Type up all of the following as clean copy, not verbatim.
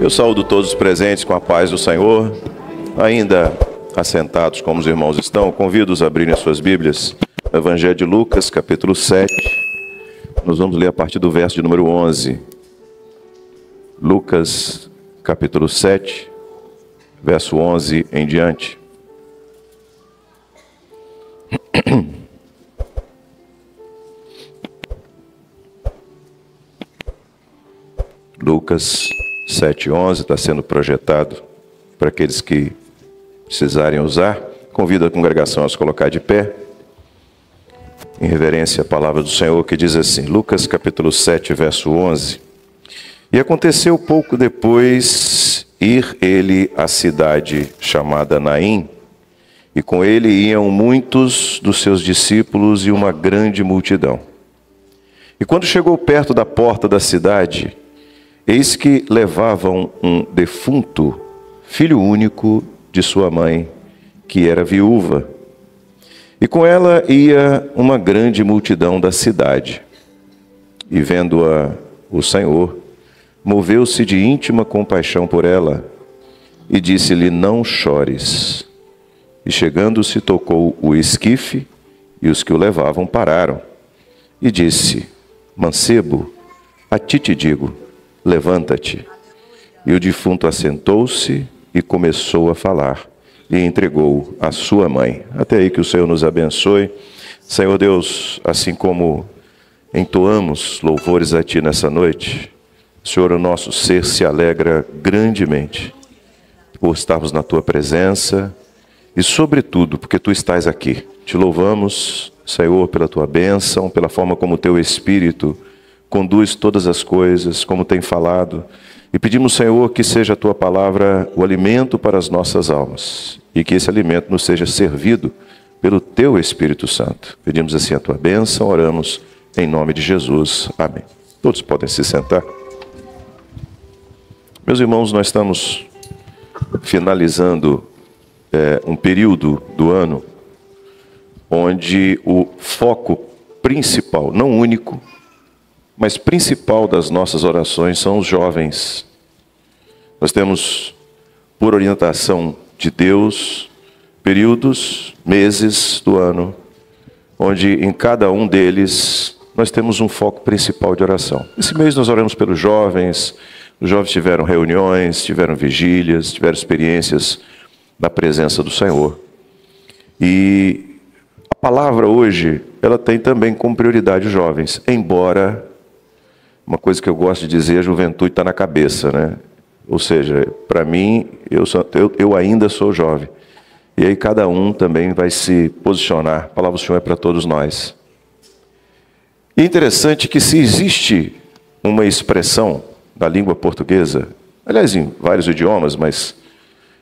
Eu saúdo todos os presentes com a paz do Senhor. Ainda assentados como os irmãos estão, convido-os a abrirem as suas Bíblias. No Evangelho de Lucas, capítulo 7. Nós vamos ler a partir do verso de número 11. Lucas, capítulo 7, verso 11 em diante. Lucas 7:11 está sendo projetado para aqueles que precisarem usar. Convido a congregação a se colocar de pé, em reverência à palavra do Senhor, que diz assim, Lucas capítulo 7, verso 11. E aconteceu pouco depois ir ele à cidade chamada Naim, e com ele iam muitos dos seus discípulos e uma grande multidão. E quando chegou perto da porta da cidade, eis que levavam um defunto, filho único de sua mãe, que era viúva. E com ela ia uma grande multidão da cidade. E vendo-a o Senhor, moveu-se de íntima compaixão por ela, e disse-lhe, não chores. E chegando-se, tocou o esquife, e os que o levavam pararam. E disse, mancebo, a ti te digo, levanta-te. E o defunto assentou-se e começou a falar, e entregou a sua mãe. Até aí que o Senhor nos abençoe. Senhor Deus, assim como entoamos louvores a Ti nessa noite, Senhor, o nosso ser se alegra grandemente por estarmos na Tua presença e, sobretudo, porque Tu estás aqui. Te louvamos, Senhor, pela Tua bênção, pela forma como o Teu Espírito conduz todas as coisas, como tem falado. E pedimos, Senhor, que seja a Tua palavra o alimento para as nossas almas e que esse alimento nos seja servido pelo Teu Espírito Santo. Pedimos assim a Tua bênção, oramos em nome de Jesus. Amém. Todos podem se sentar. Meus irmãos, nós estamos finalizando um período do ano onde o foco principal, não único, mas principal das nossas orações são os jovens. Nós temos, por orientação de Deus, períodos, meses do ano, onde em cada um deles nós temos um foco principal de oração. Esse mês nós oramos pelos jovens. Os jovens tiveram reuniões, tiveram vigílias, tiveram experiências na presença do Senhor. E a palavra hoje, ela tem também como prioridade os jovens, embora, uma coisa que eu gosto de dizer, a juventude está na cabeça, né? Ou seja, para mim, eu ainda sou jovem. E aí cada um também vai se posicionar. A palavra do Senhor é para todos nós. E é interessante que se existe uma expressão da língua portuguesa, aliás, em vários idiomas, mas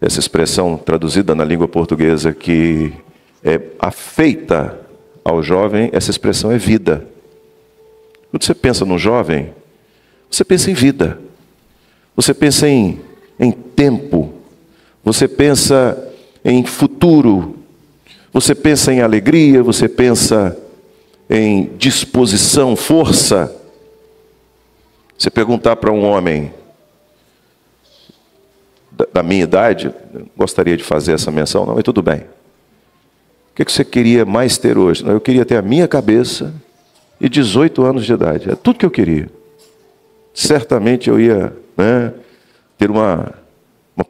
essa expressão traduzida na língua portuguesa que é afeita ao jovem, essa expressão é vida. Quando você pensa num jovem, você pensa em vida. Você pensa em tempo. Você pensa em futuro. Você pensa em alegria. Você pensa em disposição, força. Você perguntar para um homem da minha idade, não gostaria de fazer essa menção, não, mas tudo bem. O que você queria mais ter hoje? Eu queria ter a minha cabeça e 18 anos de idade. É tudo que eu queria. Certamente eu ia ter uma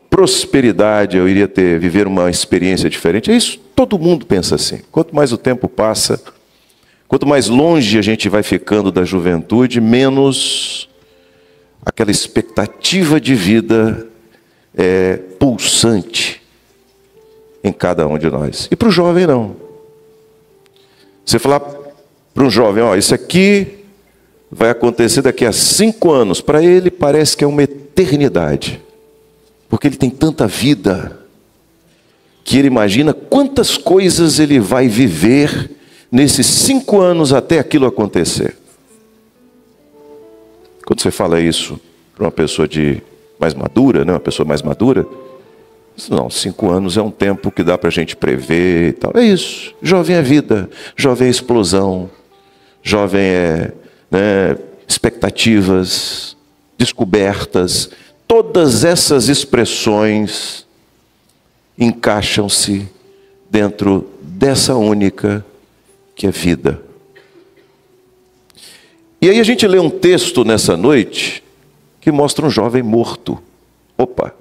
prosperidade, eu iria viver uma experiência diferente. É isso, todo mundo pensa assim. Quanto mais o tempo passa, quanto mais longe a gente vai ficando da juventude, menos aquela expectativa de vida é pulsante em cada um de nós. E para o jovem não. Você falar para um jovem, isso aqui vai acontecer daqui a 5 anos. Para ele parece que é uma eternidade. Porque ele tem tanta vida que ele imagina quantas coisas ele vai viver nesses 5 anos até aquilo acontecer. Quando você fala isso para uma pessoa mais madura, uma pessoa mais madura, não, 5 anos é um tempo que dá para a gente prever e tal. É isso. Jovem é vida, jovem é explosão, jovem é expectativas, descobertas. todas essas expressões encaixam-se dentro dessa única que é vida. E aí a gente lê um texto nessa noite que mostra um jovem morto. Opa,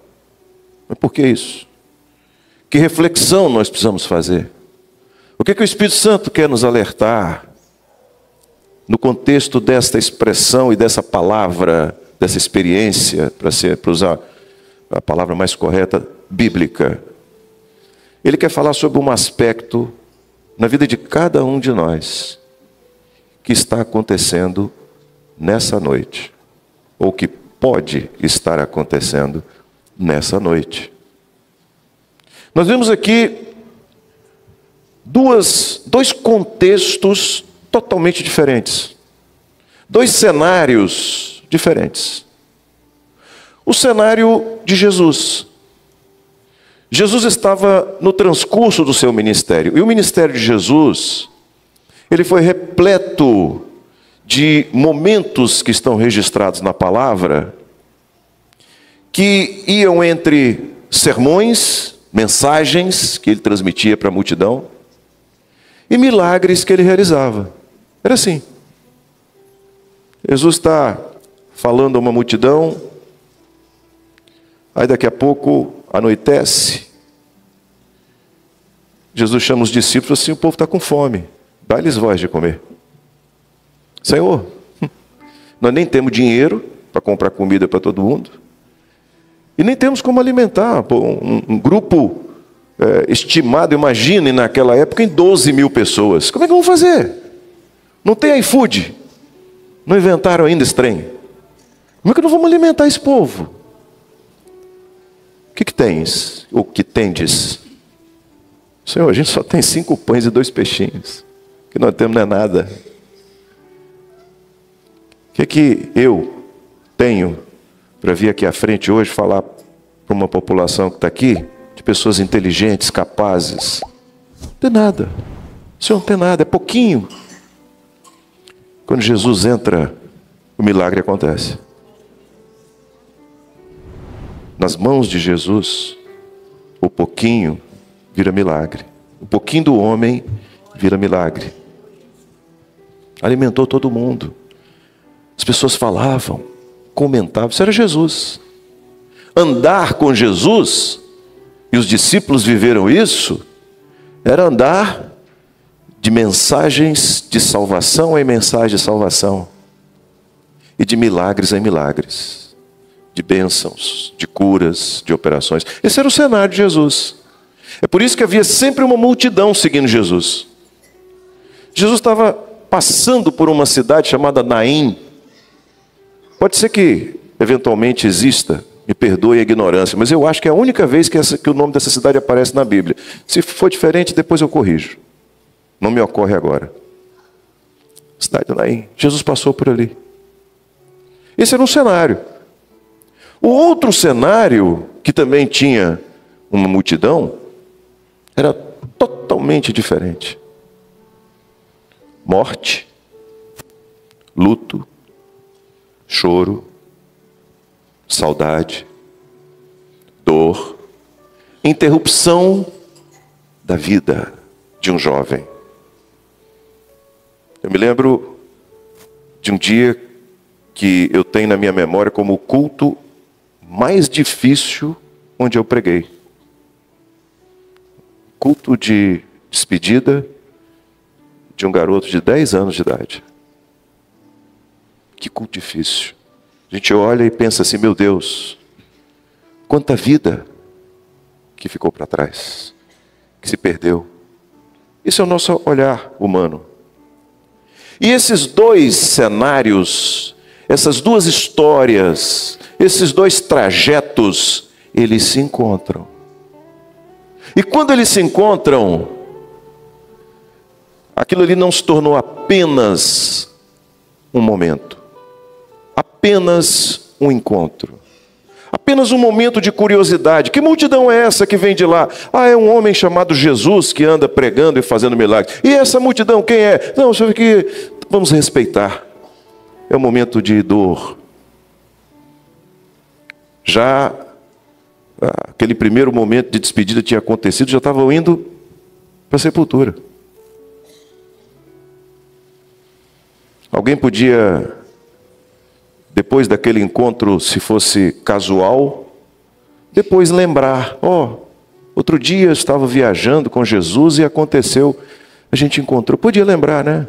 mas por que isso? Que reflexão nós precisamos fazer? O que o Espírito Santo quer nos alertar no contexto desta expressão e dessa palavra, dessa experiência, para usar a palavra mais correta, bíblica? Ele quer falar sobre um aspecto na vida de cada um de nós que está acontecendo nessa noite, ou que pode estar acontecendo nessa noite. Nós vemos aqui dois contextos totalmente diferentes, dois cenários diferentes. O cenário de Jesus. Jesus estava no transcurso do seu ministério, e o ministério de Jesus, ele foi repleto de momentos que estão registrados na palavra, que iam entre sermões, mensagens que ele transmitia para a multidão, e milagres que ele realizava. Era assim. Jesus está falando a uma multidão, aí daqui a pouco anoitece. Jesus chama os discípulos assim: o povo está com fome, dá-lhes voz de comer. Senhor, nós nem temos dinheiro para comprar comida para todo mundo, e nem temos como alimentar um grupo estimado, imagine naquela época, em 12 mil pessoas. Como é que vamos fazer? Não tem iFood, não inventaram ainda esse trem. Como é que nós vamos alimentar esse povo? O que tens? O que tendes? Senhor, a gente só tem 5 pães e 2 peixinhos. O que nós temos não é nada. O que eu tenho para vir aqui à frente hoje falar para uma população que está aqui, de pessoas inteligentes, capazes? Não tem nada. O Senhor não tem nada, é pouquinho. Quando Jesus entra, o milagre acontece. Nas mãos de Jesus, o pouquinho vira milagre. O pouquinho do homem vira milagre. Alimentou todo mundo. As pessoas falavam, comentavam. Isso era Jesus. Andar com Jesus, e os discípulos viveram isso, era andar de mensagens de salvação em mensagem de salvação, e de milagres em milagres, de bênçãos, de curas, de operações. Esse era o cenário de Jesus. É por isso que havia sempre uma multidão seguindo Jesus. Jesus estava passando por uma cidade chamada Naim. Pode ser que eventualmente exista, me perdoe a ignorância, mas eu acho que é a única vez que o nome dessa cidade aparece na Bíblia. Se for diferente, depois eu corrijo. Não me ocorre agora. Cidade de Naim. Jesus passou por ali. Esse era um cenário. O outro cenário, que também tinha uma multidão, era totalmente diferente. Morte, luto, choro, saudade, dor, interrupção da vida de um jovem. Eu me lembro de um dia que eu tenho na minha memória como o culto mais difícil onde eu preguei. Culto de despedida de um garoto de 10 anos de idade. Que culto difícil. A gente olha e pensa assim: meu Deus, quanta vida que ficou para trás, que se perdeu. Esse é o nosso olhar humano. E esses dois cenários, essas duas histórias, esses dois trajetos, eles se encontram. E quando eles se encontram, aquilo ali não se tornou apenas um momento, apenas um encontro, apenas um momento de curiosidade. Que multidão é essa que vem de lá? Ah, é um homem chamado Jesus que anda pregando e fazendo milagres. E essa multidão quem é? Não, só que vamos respeitar. É um momento de dor. Já aquele primeiro momento de despedida tinha acontecido, já estavam indo para a sepultura. Alguém podia, depois daquele encontro, se fosse casual, depois lembrar: outro dia eu estava viajando com Jesus e aconteceu, a gente encontrou. Podia lembrar, né?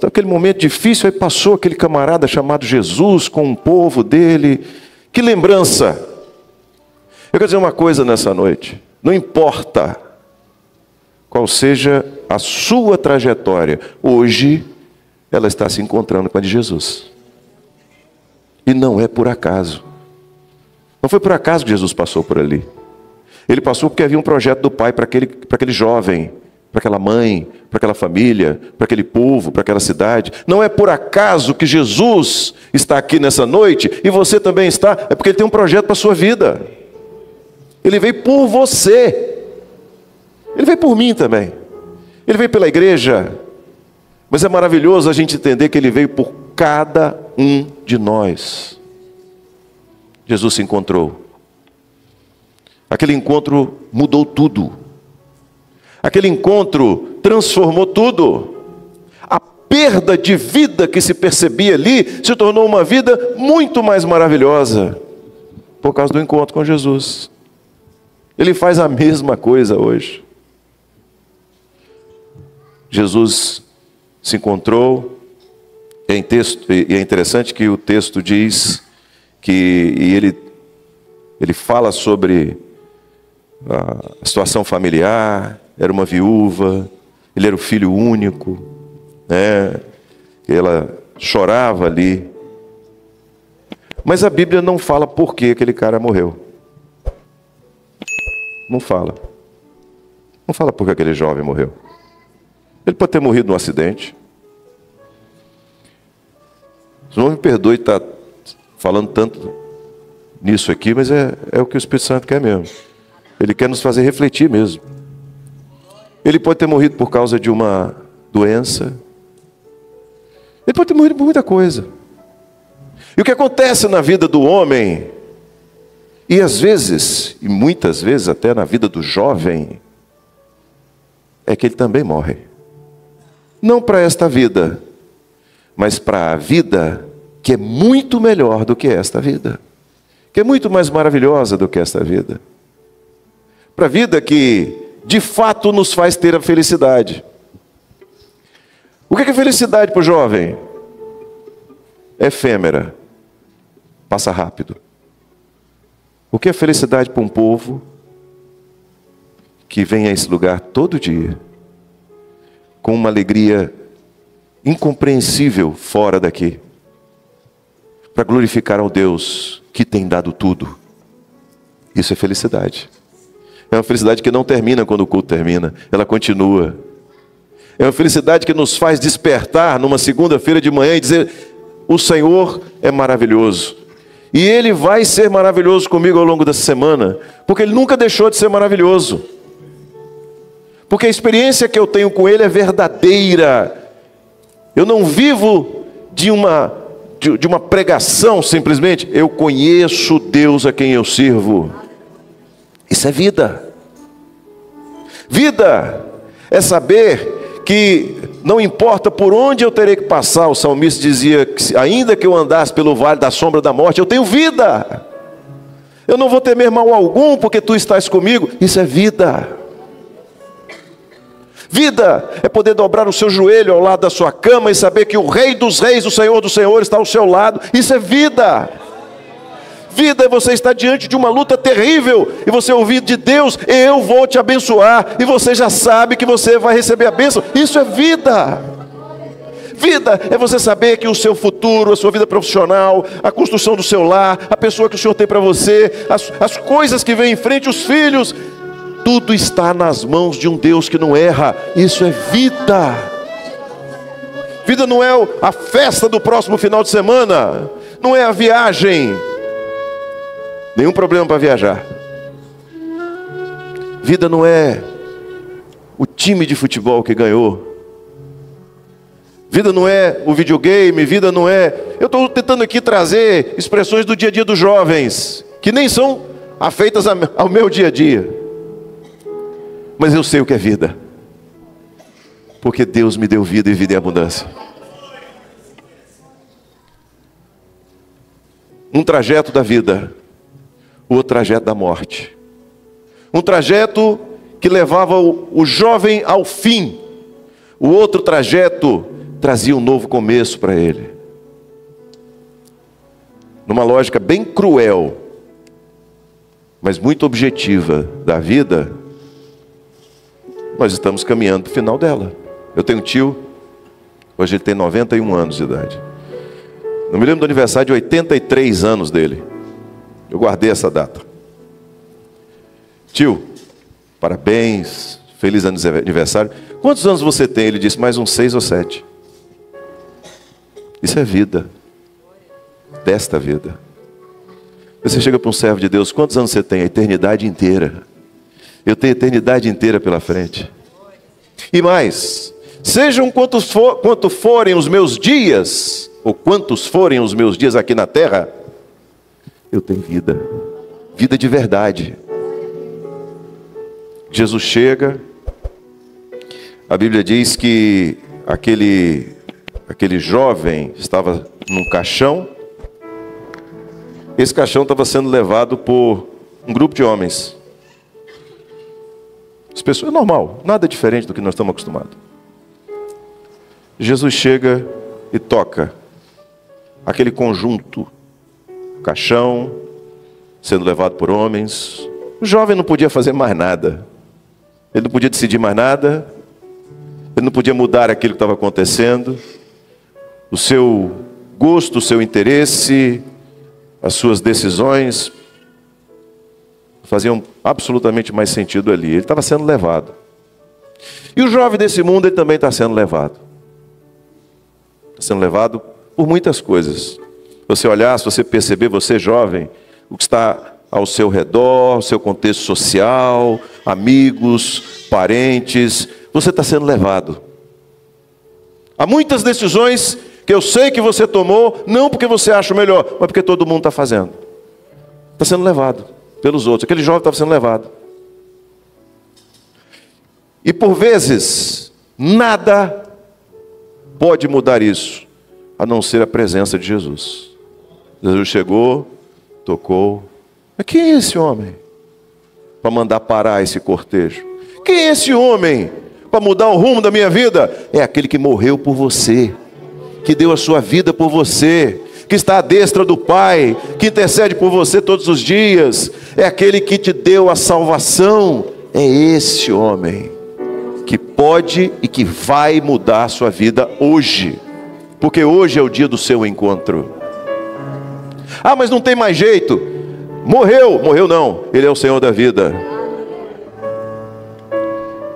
Aquele momento difícil, aí passou aquele camarada chamado Jesus com um povo dele. Que lembrança! Eu quero dizer uma coisa nessa noite: não importa qual seja a sua trajetória, hoje ela está se encontrando com a de Jesus. E não é por acaso. Não foi por acaso que Jesus passou por ali. Ele passou porque havia um projeto do Pai para aquele jovem, para aquela mãe, para aquela família, para aquele povo, para aquela cidade. Não é por acaso que Jesus está aqui nessa noite e você também está. É porque Ele tem um projeto para a sua vida. Ele veio por você. Ele veio por mim também. Ele veio pela igreja. Mas é maravilhoso a gente entender que Ele veio por cada um de nós. Jesus se encontrou. Aquele encontro mudou tudo. Aquele encontro transformou tudo. A perda de vida que se percebia ali se tornou uma vida muito mais maravilhosa por causa do encontro com Jesus. Ele faz a mesma coisa hoje. Jesus se encontrou. E é interessante que o texto diz que ele fala sobre a situação familiar. Era uma viúva, ele era o filho único, né? Ela chorava ali. Mas a Bíblia não fala por que aquele cara morreu. Não fala. Não fala por que aquele jovem morreu. Ele pode ter morrido num acidente. Não me perdoe estar falando tanto nisso aqui, mas é o que o Espírito Santo quer mesmo. Ele quer nos fazer refletir mesmo. Ele pode ter morrido por causa de uma doença. Ele pode ter morrido por muita coisa. E o que acontece na vida do homem, e às vezes, e muitas vezes até na vida do jovem, é que ele também morre. Não para esta vida, mas para a vida que é muito melhor do que esta vida. Que é muito mais maravilhosa do que esta vida. Para a vida que de fato nos faz ter a felicidade. O que é felicidade para o jovem? É efêmera, passa rápido. O que é felicidade para um povo que vem a esse lugar todo dia, com uma alegria incompreensível fora daqui, para glorificar ao Deus que tem dado tudo? Isso é felicidade. É uma felicidade que não termina quando o culto termina, ela continua. É uma felicidade que nos faz despertar numa segunda-feira de manhã e dizer: o Senhor é maravilhoso. E Ele vai ser maravilhoso comigo ao longo dessa semana, porque Ele nunca deixou de ser maravilhoso. Porque a experiência que eu tenho com Ele é verdadeira. Eu não vivo de uma pregação simplesmente. Eu conheço Deus a quem eu sirvo. Isso é vida. Vida é saber que não importa por onde eu terei que passar. O salmista dizia que ainda que eu andasse pelo vale da sombra da morte, eu tenho vida. Eu não vou temer mal algum, porque tu estás comigo. Isso é vida. Vida é poder dobrar o seu joelho ao lado da sua cama e saber que o Rei dos Reis, o Senhor dos Senhores está ao seu lado. Isso é vida. Vida é você estar diante de uma luta terrível e você ouvir de Deus: eu vou te abençoar, e você já sabe que você vai receber a bênção. Isso é vida. Vida é você saber que o seu futuro, a sua vida profissional, a construção do seu lar, a pessoa que o Senhor tem para você, as coisas que vêm em frente, os filhos, tudo está nas mãos de um Deus que não erra. Isso é vida. Vida não é a festa do próximo final de semana, não é a viagem. Nenhum problema para viajar. Vida não é o time de futebol que ganhou. Vida não é o videogame, vida não é... Eu estou tentando aqui trazer expressões do dia a dia dos jovens, que nem são afeitas ao meu dia a dia. Mas eu sei o que é vida. Porque Deus me deu vida e vida em abundância. Um trajeto da vida, o outro trajeto da morte. Um trajeto que levava o jovem ao fim. O outro trajeto trazia um novo começo para ele. Numa lógica bem cruel, mas muito objetiva da vida, nós estamos caminhando para o final dela. Eu tenho um tio, hoje ele tem 91 anos de idade. Não me lembro do aniversário de 83 anos dele. Eu guardei essa data. Tio, parabéns, feliz aniversário. Quantos anos você tem? Ele disse, mais uns 6 ou 7. Isso é vida. Desta vida. Você chega para um servo de Deus, quantos anos você tem? A eternidade inteira. Eu tenho a eternidade inteira pela frente. E mais, sejam quanto forem os meus dias, ou quantos forem os meus dias aqui na terra, eu tenho vida. Vida de verdade. Jesus chega, a Bíblia diz que aquele jovem estava num caixão. Esse caixão estava sendo levado por um grupo de homens. As pessoas, é normal, nada diferente do que nós estamos acostumados. Jesus chega e toca aquele conjunto, caixão, sendo levado por homens. O jovem não podia fazer mais nada. Ele não podia decidir mais nada. Ele não podia mudar aquilo que estava acontecendo. O seu gosto, o seu interesse, as suas decisões faziam absolutamente mais sentido ali. Ele estava sendo levado. E o jovem desse mundo, ele também está sendo levado. Está sendo levado por muitas coisas. Se você olhar, se você perceber, você jovem, o que está ao seu redor, o seu contexto social, amigos, parentes, você está sendo levado. Há muitas decisões que eu sei que você tomou, não porque você acha melhor, mas porque todo mundo está fazendo. Está sendo levado pelos outros. Aquele jovem estava sendo levado. E por vezes, nada pode mudar isso, a não ser a presença de Jesus. Jesus chegou, tocou. Mas quem é esse homem para mandar parar esse cortejo? Quem é esse homem para mudar o rumo da minha vida? É aquele que morreu por você, que deu a sua vida por você, que está à destra do Pai, que intercede por você todos os dias. É aquele que te deu a salvação. É esse homem que pode e que vai mudar a sua vida hoje, porque hoje é o dia do seu encontro. Ah, mas não tem mais jeito. Morreu não, Ele é o Senhor da vida.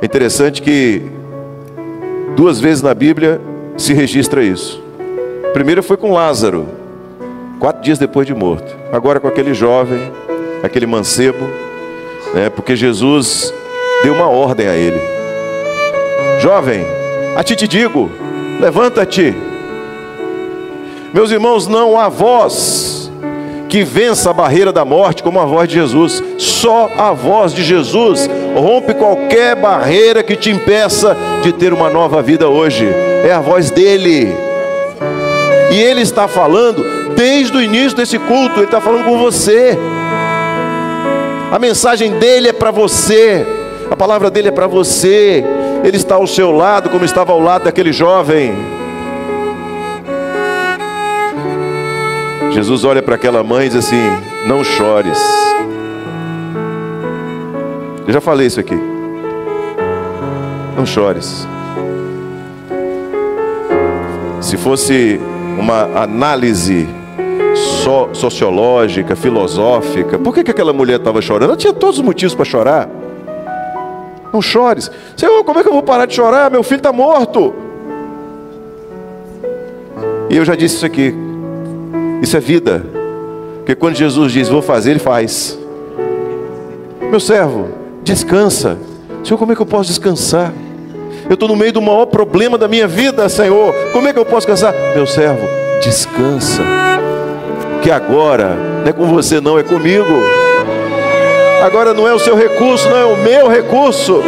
É interessante que 2 vezes na Bíblia se registra isso. A primeira foi com Lázaro, 4 dias depois de morto. Agora com aquele jovem, aquele mancebo, porque Jesus deu uma ordem a ele. Jovem, a ti te digo, levanta-te. Meus irmãos, não há voz que vença a barreira da morte como a voz de Jesus. Só a voz de Jesus rompe qualquer barreira que te impeça de ter uma nova vida hoje. É a voz dele. E Ele está falando desde o início desse culto. Ele está falando com você. A mensagem dele é para você. A palavra dele é para você. Ele está ao seu lado, como estava ao lado daquele jovem. Jesus olha para aquela mãe e diz assim: não chores. Eu já falei isso aqui. Não chores. Se fosse uma análise sociológica, filosófica, por que aquela mulher estava chorando? Ela tinha todos os motivos para chorar. Não chores. Senhor, como é que eu vou parar de chorar? Meu filho está morto. E eu já disse isso aqui. Isso é vida. Porque quando Jesus diz, vou fazer, Ele faz. Meu servo, descansa. Senhor, como é que eu posso descansar? Eu estou no meio do maior problema da minha vida, Senhor. Como é que eu posso descansar? Meu servo, descansa. Que agora não é com você não, é comigo. Agora não é o seu recurso, não é o meu recurso.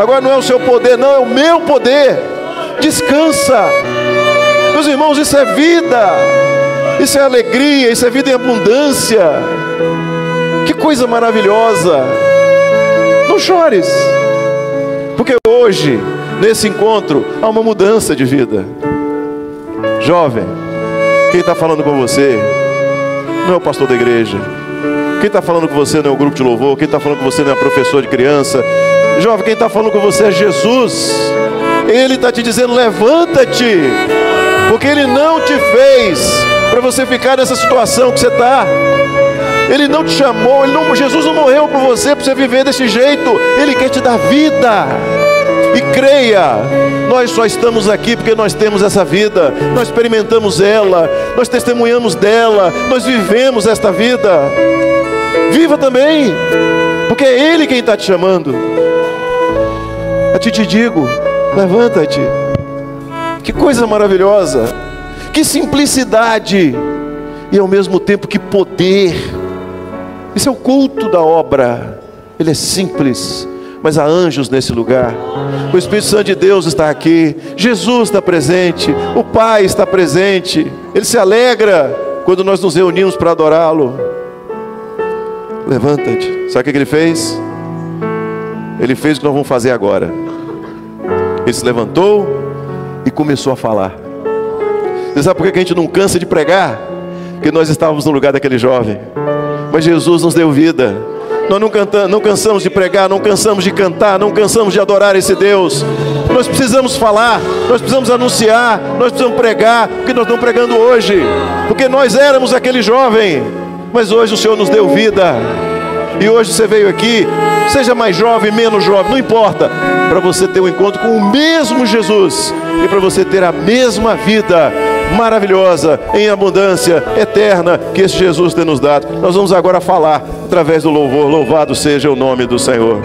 Agora não é o seu poder, não, é o meu poder. Descansa. Meus irmãos, isso é vida. Isso é alegria, isso é vida em abundância. Que coisa maravilhosa. Não chores, porque hoje, nesse encontro, há uma mudança de vida. Jovem, quem está falando com você não é o pastor da igreja. Quem está falando com você não é o grupo de louvor. Quem está falando com você não é professor de criança. Jovem, quem está falando com você é Jesus. Ele está te dizendo, levanta-te, porque Ele não te fez para você ficar nessa situação que você está. Ele não te chamou, Jesus não morreu por você para você viver desse jeito. Ele quer te dar vida. E creia, nós só estamos aqui porque nós temos essa vida. Nós experimentamos ela, nós testemunhamos dela, nós vivemos esta vida. Viva também, porque é Ele quem está te chamando. A ti te digo, levanta-te. Que coisa maravilhosa, que simplicidade e ao mesmo tempo que poder. Esse é o culto da obra. Ele é simples, mas há anjos nesse lugar. O Espírito Santo de Deus está aqui. Jesus está presente. O Pai está presente. Ele se alegra quando nós nos reunimos para adorá-lo. Levanta-te. Sabe o que Ele fez? Ele fez o que nós vamos fazer agora. Ele se levantou e começou a falar. Você sabe por que a gente não cansa de pregar? Porque nós estávamos no lugar daquele jovem. Mas Jesus nos deu vida. Nós não cansamos de pregar, não cansamos de cantar, não cansamos de adorar esse Deus. Nós precisamos falar, nós precisamos anunciar, nós precisamos pregar, porque nós estamos pregando hoje. Porque nós éramos aquele jovem, mas hoje o Senhor nos deu vida. E hoje você veio aqui, seja mais jovem, menos jovem, não importa, para você ter um encontro com o mesmo Jesus e para você ter a mesma vida maravilhosa, em abundância, eterna, que esse Jesus tem nos dado. Nós vamos agora falar através do louvor. Louvado seja o nome do Senhor.